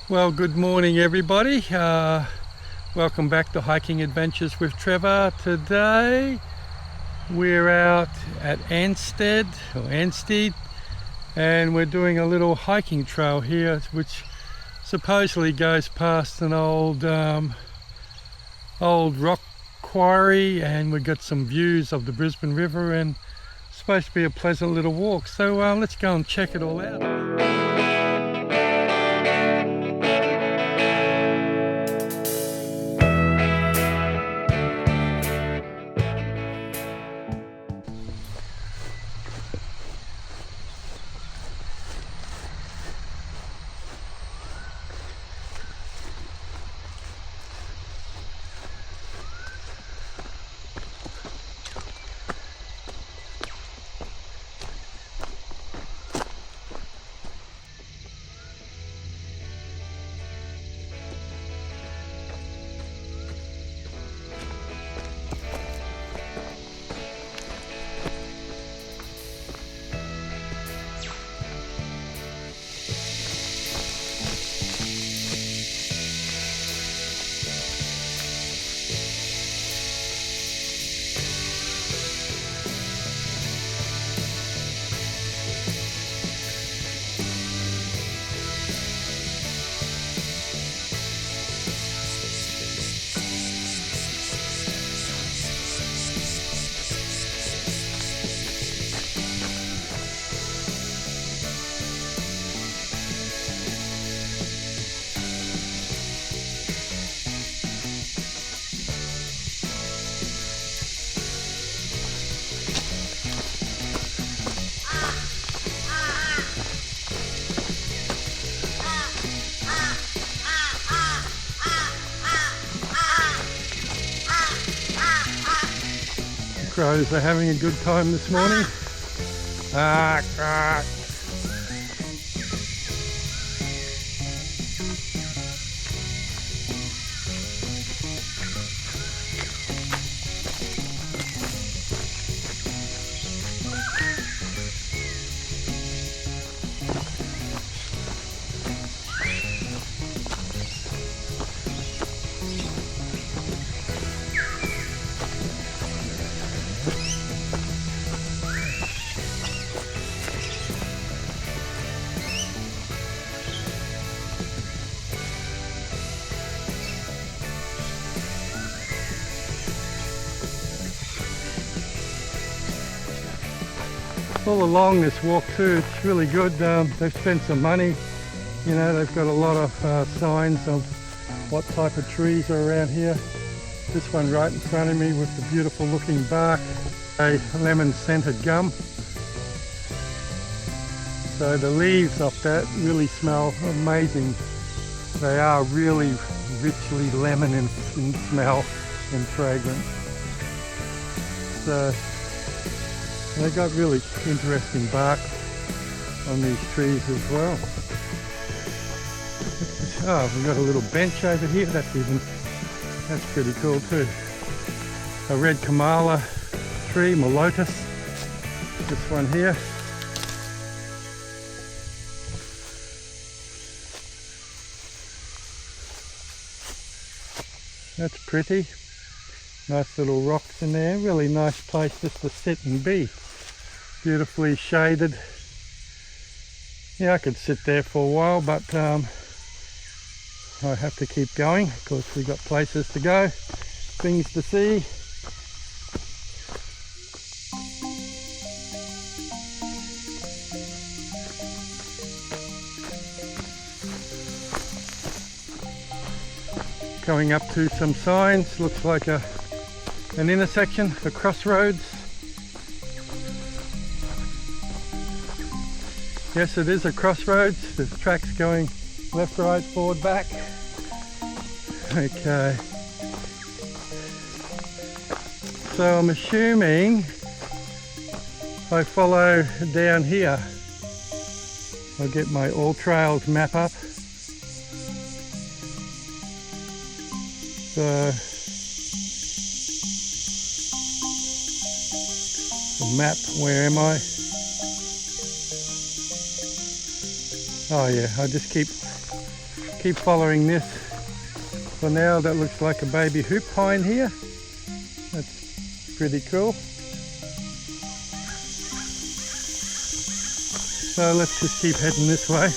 Well, good morning everybody. Welcome back to Hiking Adventures with Trevor. Today we're out at Anstead and we're doing a little hiking trail here which supposedly goes past an old rock quarry, and we've got some views of the Brisbane River and it's supposed to be a pleasant little walk. So let's go and check it all out. Crows are having a good time this morning. All along this walk too, it's really good. They've spent some money, you know, they've got a lot of signs of what type of trees are around here. This one right in front of me with the beautiful looking bark, a lemon scented gum. So the leaves off that really smell amazing. They are really richly lemon in smell and fragrance. So they got really interesting bark on these trees as well. Oh, we've got a little bench over here. That's pretty cool too. A red Kamala tree, Malotus. This one here. That's pretty. Nice little rocks in there. Really nice place just to sit and be. Beautifully shaded. Yeah, I could sit there for a while, but I have to keep going because we've got places to go, things to see. Going up to some signs, looks like an intersection, a crossroads. Yes, it is a crossroads. There's tracks going left, right, forward, back. Okay. So I'm assuming if I follow down here, I'll get my All Trails map up. So the map, where am I? Oh yeah, I just keep keep following this. For now, that looks like a baby hoop pine here. That's pretty cool. So let's just keep heading this way.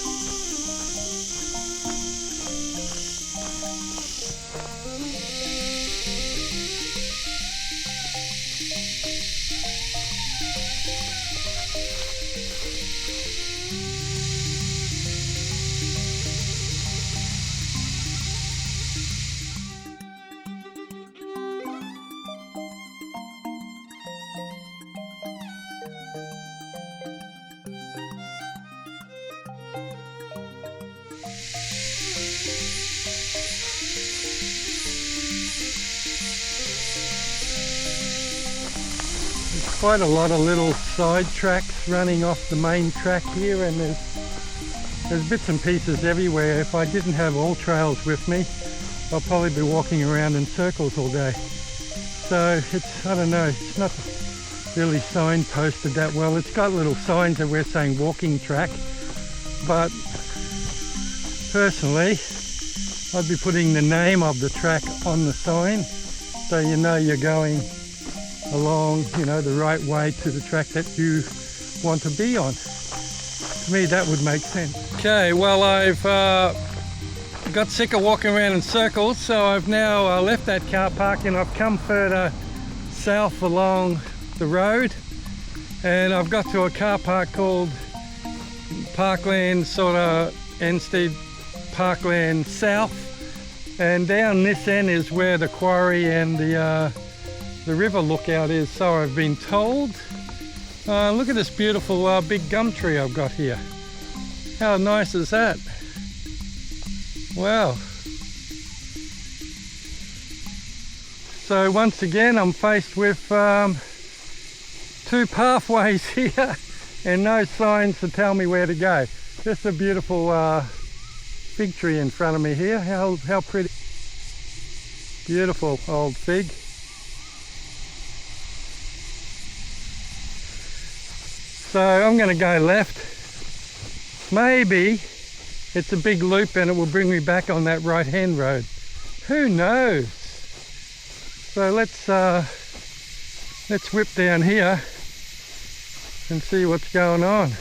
Quite a lot of little side tracks running off the main track here, and there's bits and pieces everywhere. If I didn't have all trails with me, I'll probably be walking around in circles all day. So it's, I don't know, it's not really signposted that well. It's got little signs that we're saying walking track, but personally I'd be putting the name of the track on the sign so you know you're going along, you know, the right way to the track that you want to be on. To me, that would make sense. Okay, well, I've got sick of walking around in circles, so I've now left that car park and I've come further south along the road, and I've got to a car park called Parkland, sort of Anstead Parkland South, and down this end is where the quarry and the river lookout is, so I've been told. Look at this beautiful big gum tree I've got here. How nice is that? Wow. So once again I'm faced with two pathways here and no signs to tell me where to go. Just a beautiful fig tree in front of me here. How pretty. Beautiful old fig. So I'm going to go left. Maybe it's a big loop and it will bring me back on that right hand road. Who knows? So let's whip down here and see what's going on.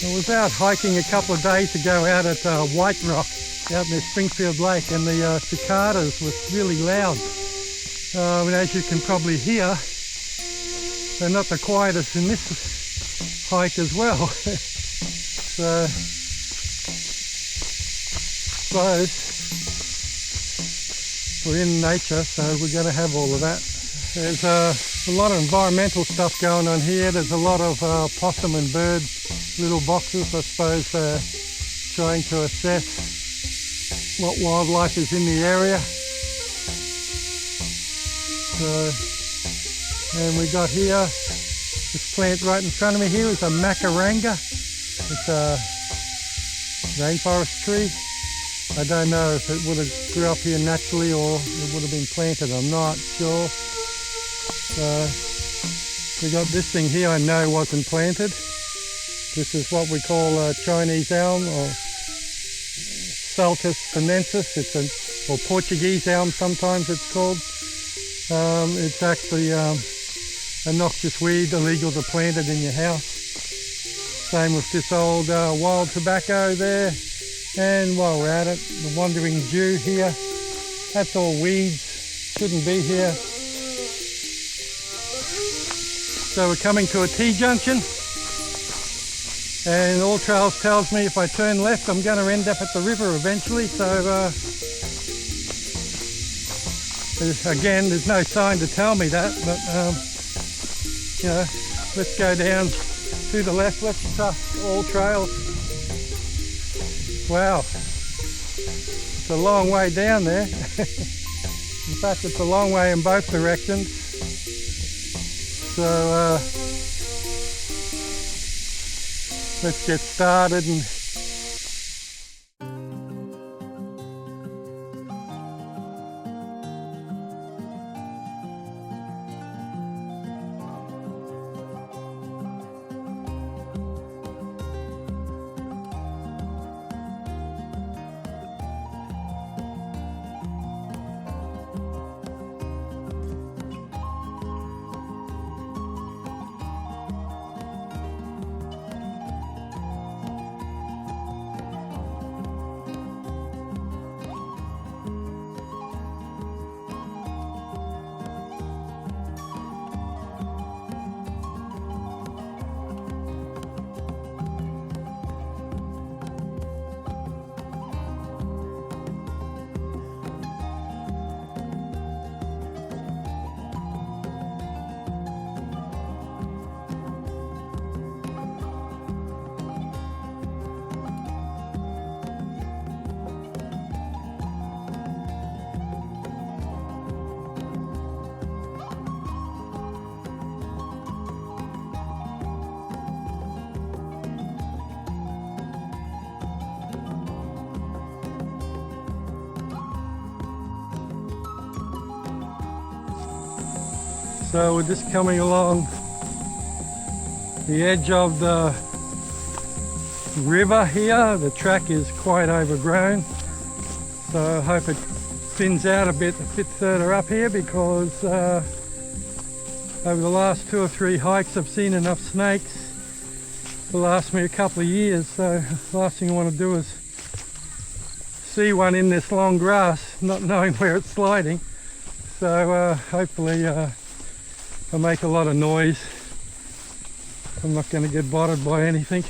I was out hiking a couple of days ago out at White Rock, out near Springfield Lake, and the cicadas were really loud. And as you can probably hear, they're not the quietest in this hike as well. So, we're in nature, so we're going to have all of that. There's a lot of environmental stuff going on here. There's a lot of possum and bird little boxes, I suppose, trying to assess what wildlife is in the area. So, and we got here, this plant right in front of me here is a macaranga. It's a rainforest tree. I don't know if it would have grew up here naturally or it would have been planted, I'm not sure. We got this thing here I know wasn't planted. This is what we call Chinese elm, or Saltus sinensis. Or Portuguese elm sometimes it's called. It's actually a noxious weed, illegal to plant it in your house. Same with this old wild tobacco there. And while we're at it, the wandering Jew here, that's all weeds, shouldn't be here. So we're coming to a T-junction, and All Trails tells me if I turn left I'm going to end up at the river eventually, so again there's no sign to tell me that, but you know, let's go down to the left. Let's all trails. Wow, it's a long way down there. In fact, it's a long way in both directions. So let's get started. And so we're just coming along the edge of the river here. The track is quite overgrown, so I hope it thins out a bit further up here, because over the last 2 or 3 hikes I've seen enough snakes to last me a couple of years. So the last thing I want to do is see one in this long grass not knowing where it's sliding. So hopefully I make a lot of noise. I'm not going to get bothered by anything.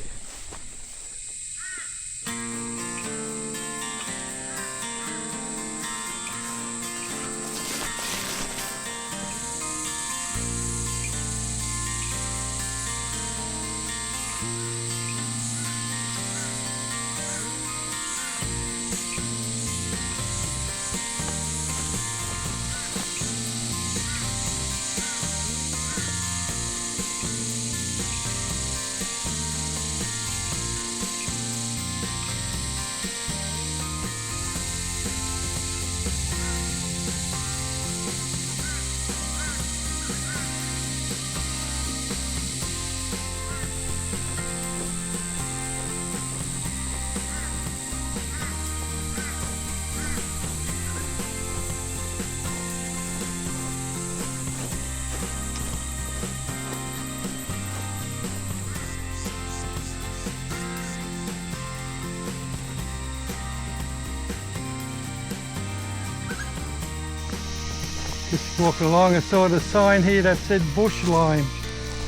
Just walking along, I saw the sign here that said bush lime,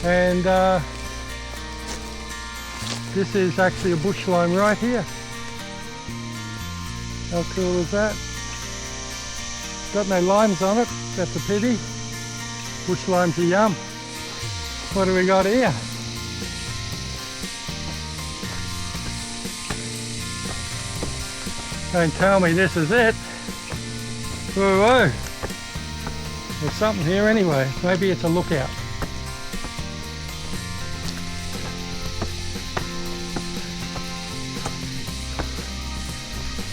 and this is actually a bush lime right here. How cool is that? Got no limes on it, that's a pity. Bush limes are yum. What do we got here? Don't tell me this is it. Whoa, whoa. There's something here anyway. Maybe it's a lookout.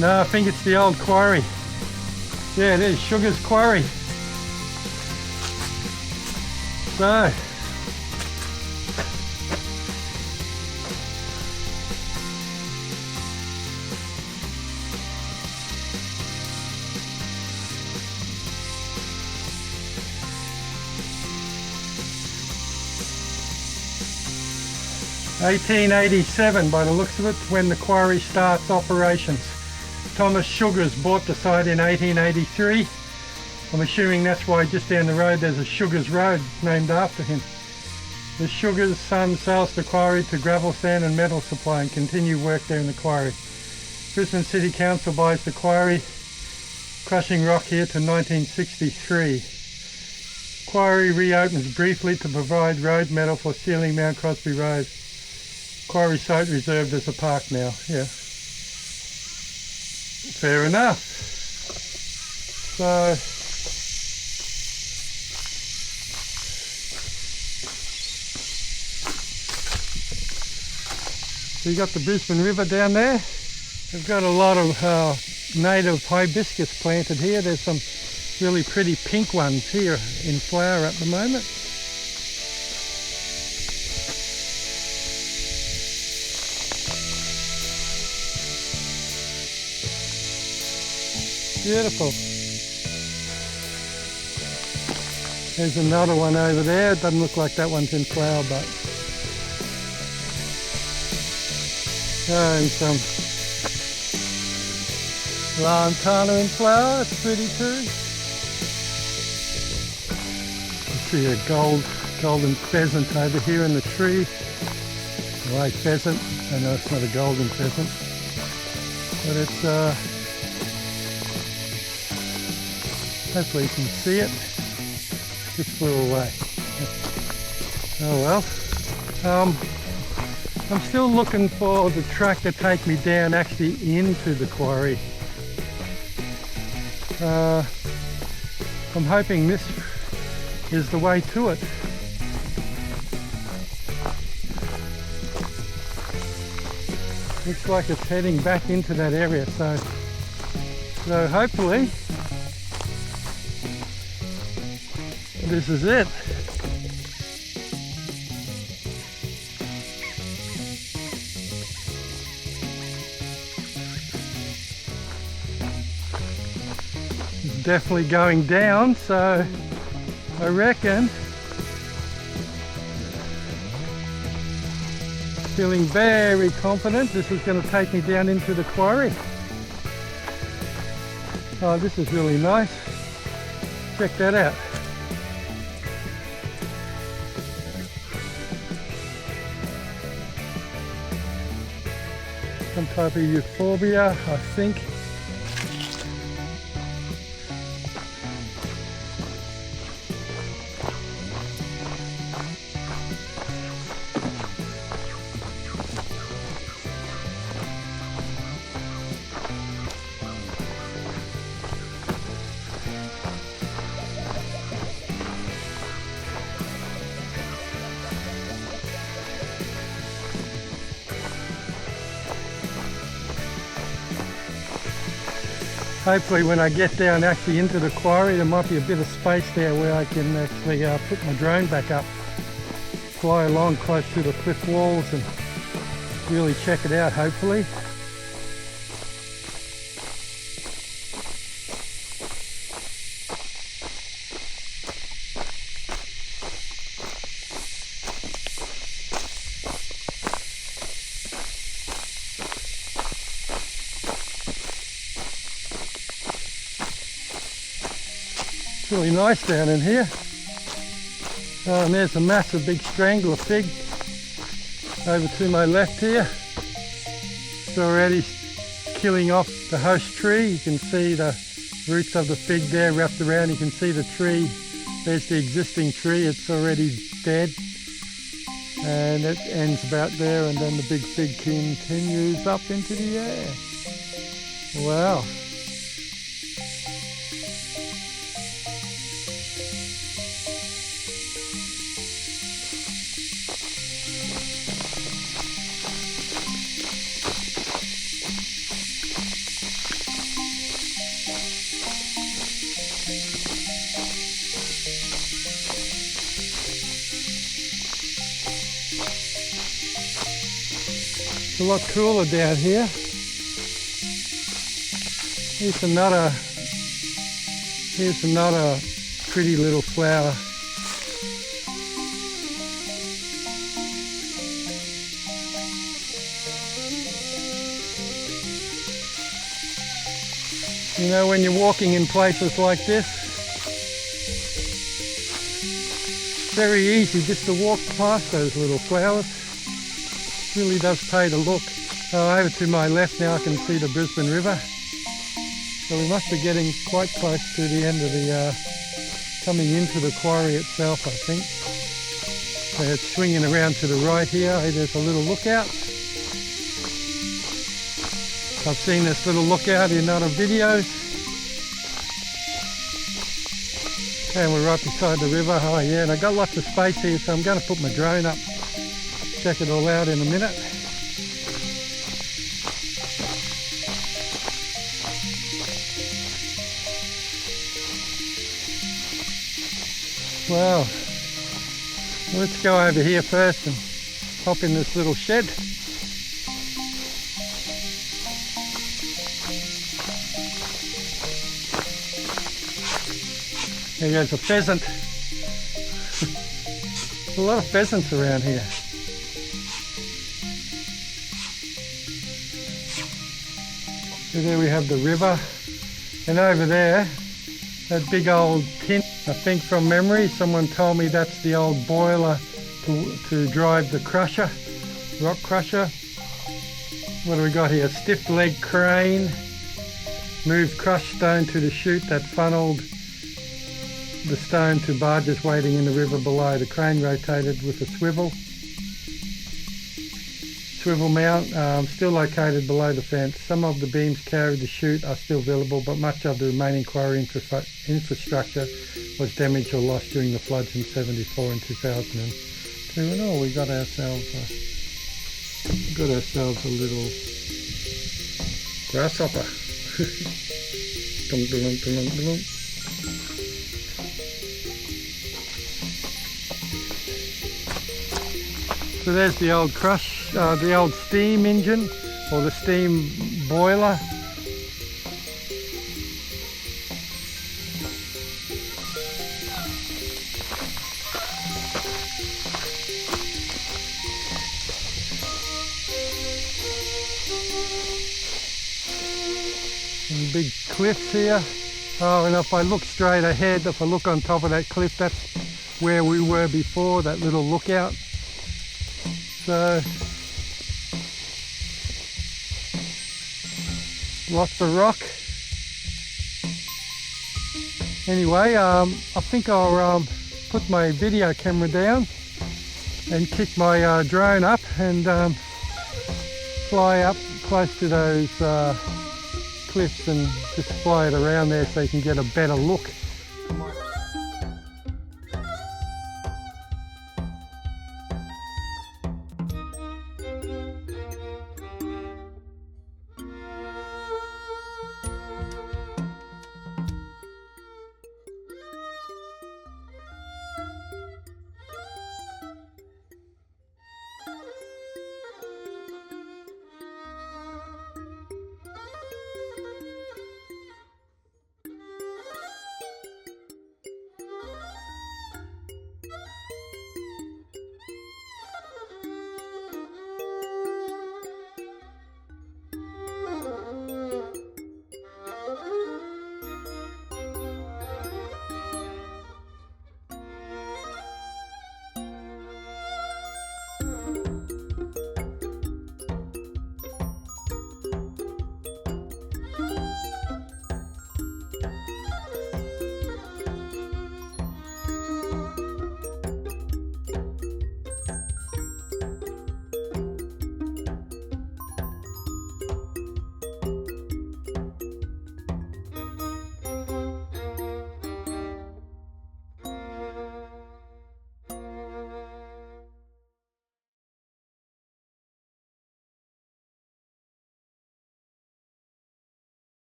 No, I think it's the old quarry. Yeah, it is, Sugar's Quarry. So, (1887) by the looks of it, when the quarry starts operations. Thomas Sugars bought the site in 1883. I'm assuming that's why just down the road there's a Sugars Road named after him. The Sugars' son sells the quarry to gravel, sand and metal supply and continue work there in the quarry. Brisbane City Council buys the quarry, crushing rock here to 1963. Quarry reopens briefly to provide road metal for sealing Mount Crosby Road. Quarry site reserved as a park now, yeah. Fair enough. So you got the Brisbane River down there. We've got a lot of native hibiscus planted here. There's some really pretty pink ones here in flower at the moment. Beautiful. There's another one over there. It doesn't look like that one's in flower, but and some lantana in flower. It's pretty too. You see a golden pheasant over here in the tree. White pheasant. I know it's not a golden pheasant, but it's hopefully you can see it. Just flew away. Oh well. I'm still looking for the track to take me down actually into the quarry. I'm hoping this is the way to it. Looks like it's heading back into that area, so hopefully this is it. It's definitely going down, so I reckon, feeling very confident this is going to take me down into the quarry. Oh, this is really nice. Check that out. Some type of euphorbia, I think. Hopefully when I get down actually into the quarry, there might be a bit of space there where I can actually put my drone back up, fly along close to the cliff walls and really check it out, hopefully. It's really nice down in here. Oh, and there's a massive big strangler fig over to my left here. It's already killing off the host tree. You can see the roots of the fig there wrapped around. You can see the tree. There's the existing tree. It's already dead. And it ends about there, and then the big fig continues up into the air. Wow. It's a lot cooler down here. Here's another pretty little flower. You know, when you're walking in places like this, it's very easy just to walk past those little flowers. Really does pay to look. Over to my left now I can see the Brisbane River. So we must be getting quite close to the end of the, coming into the quarry itself, I think. So it's swinging around to the right here. There's a little lookout. I've seen this little lookout in other videos. And we're right beside the river. Oh yeah, and I've got lots of space here, so I'm going to put my drone up. Check it all out in a minute. Well, let's go over here first and hop in this little shed. There goes a pheasant. There's a lot of pheasants around here. So there we have the river, and over there, that big old tin, I think from memory, someone told me that's the old boiler to drive the crusher, rock crusher. What do we got here? Stiff leg crane, moves crushed stone to the chute that funneled the stone to barges waiting in the river below. The crane rotated with a swivel mount, still located below the fence. Some of the beams carried the chute are still visible, but much of the remaining quarry infrastructure was damaged or lost during the floods in 74 and 2002. And oh, we got ourselves a little grasshopper. Dum, dum, dum, dum, dum. So there's the old the old steam engine, or the steam boiler. Some big cliffs here. Oh, and if I look straight ahead, if I look on top of that cliff, that's where we were before, that little lookout. So, lots of rock. Anyway, I think I'll put my video camera down and kick my drone up and fly up close to those cliffs and just fly it around there so you can get a better look.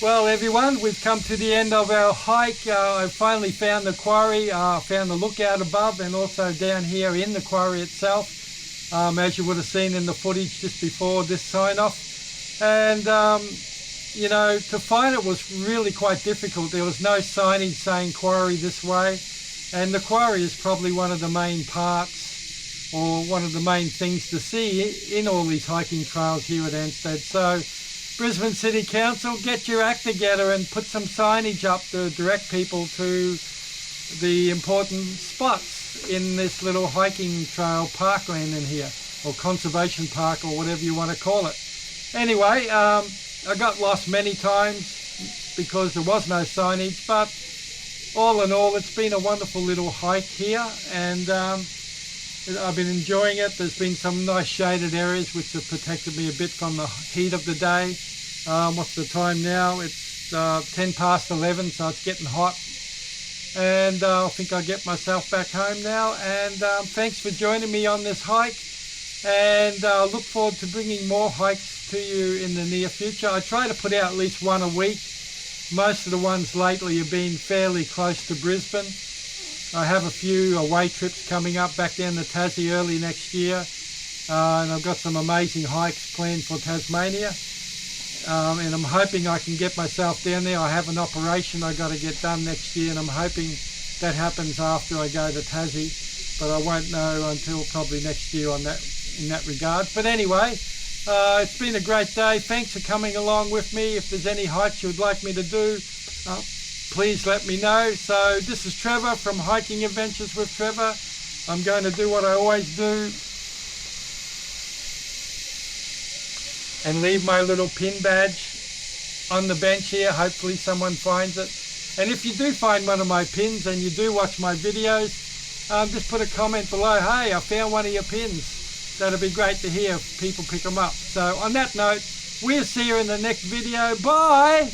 Well everyone, we've come to the end of our hike. I finally found the quarry, found the lookout above and also down here in the quarry itself, as you would have seen in the footage just before this sign off. And you know, to find it was really quite difficult. There was no signage saying quarry this way, and the quarry is probably one of the main parts or one of the main things to see in all these hiking trails here at Anstead. So Brisbane City Council, get your act together and put some signage up to direct people to the important spots in this little hiking trail parkland in here, or conservation park, or whatever you want to call it. Anyway, I got lost many times because there was no signage, but all in all, it's been a wonderful little hike here, and I've been enjoying it. There's been some nice shaded areas which have protected me a bit from the heat of the day. What's the time now? It's 10 past 11, so it's getting hot. And I think I'll get myself back home now. And thanks for joining me on this hike. And look forward to bringing more hikes to you in the near future. I try to put out at least one a week. Most of the ones lately have been fairly close to Brisbane. I have a few away trips coming up back down to Tassie early next year, and I've got some amazing hikes planned for Tasmania, and I'm hoping I can get myself down there. I have an operation I got to get done next year, and I'm hoping that happens after I go to Tassie, but I won't know until probably next year on that, in that regard. But anyway, it's been a great day. Thanks for coming along with me. If there's any hikes you would like me to do, please let me know. So this is Trevor from Hiking Adventures with Trevor. I'm going to do what I always do and leave my little pin badge on the bench here. Hopefully someone finds it. And if you do find one of my pins and you do watch my videos, just put a comment below. Hey, I found one of your pins. That'd be great to hear if people pick them up. So on that note, we'll see you in the next video. Bye!